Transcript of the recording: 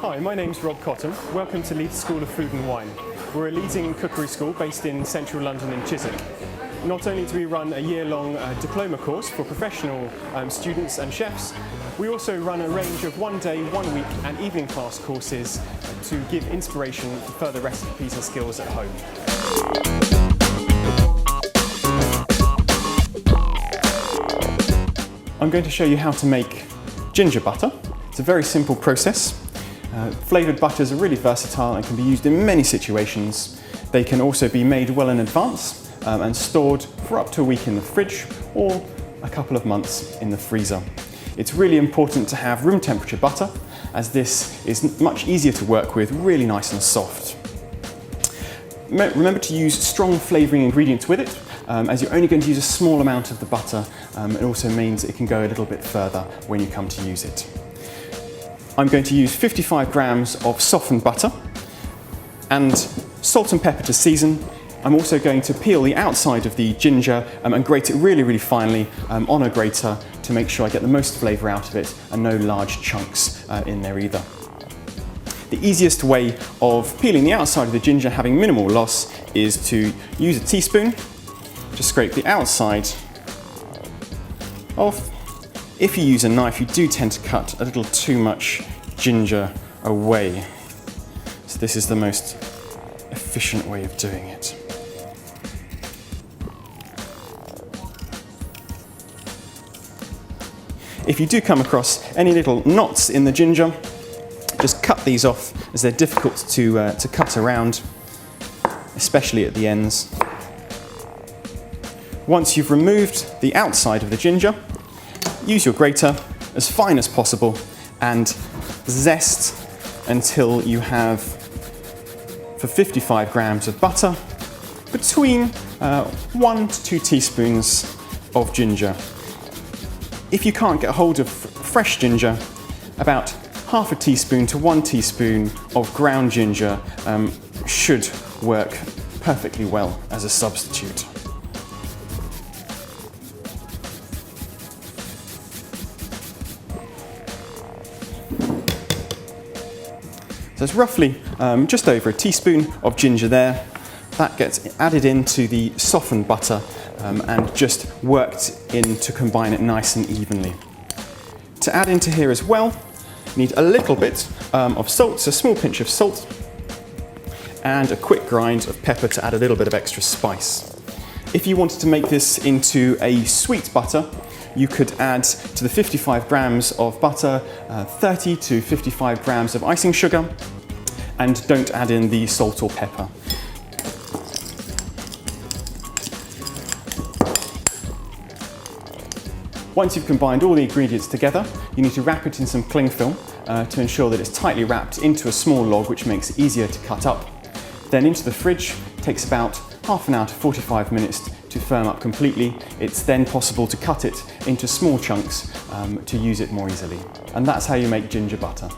Hi, my name's Rob Cotton. Welcome to Leith School of Food and Wine. We're a leading cookery school based in central London in Chiswick. Not only do we run a year-long diploma course for professional students and chefs, we also run a range of one-day, one-week and evening class courses to give inspiration for further recipes and skills at home. I'm going to show you how to make ginger butter. It's a very simple process. Flavoured butters are really versatile and can be used in many situations. They can also be made well in advance and stored for up to a week in the fridge or a couple of months in the freezer. It's really important to have room temperature butter, as this is much easier to work with, really nice and soft. Remember to use strong flavouring ingredients with it, as you're only going to use a small amount of the butter. It also means it can go a little bit further when you come to use it. I'm going to use 55 grams of softened butter and salt and pepper to season. I'm also going to peel the outside of the ginger and grate it really finely on a grater to make sure I get the most flavour out of it and no large chunks in there either. The easiest way of peeling the outside of the ginger, having minimal loss, is to use a teaspoon to scrape the outside off. If you use a knife, you do tend to cut a little too much ginger away. So this is the most efficient way of doing it. If you do come across any little knots in the ginger, just cut these off, as they're difficult to cut around, especially at the ends. Once you've removed the outside of the ginger, use your grater as fine as possible and zest until you have, for 55 grams of butter, between 1 to 2 teaspoons of ginger. If you can't get hold of fresh ginger, about half a teaspoon to 1 teaspoon of ground ginger should work perfectly well as a substitute. So it's roughly just over a teaspoon of ginger there. That gets added into the softened butter and just worked in to combine it nice and evenly. To add into here as well, you need a little bit of salt, so a small pinch of salt, and a quick grind of pepper to add a little bit of extra spice. If you wanted to make this into a sweet butter, you could add to the 55 grams of butter 30 to 55 grams of icing sugar, and don't add in the salt or pepper. Once you've combined all the ingredients together, you need to wrap it in some cling film to ensure that it's tightly wrapped into a small log, which makes it easier to cut up. Then into the fridge. Takes about half an hour to 45 minutes to firm up completely. It's then possible to cut it into small chunks to use it more easily. And that's how you make ginger butter.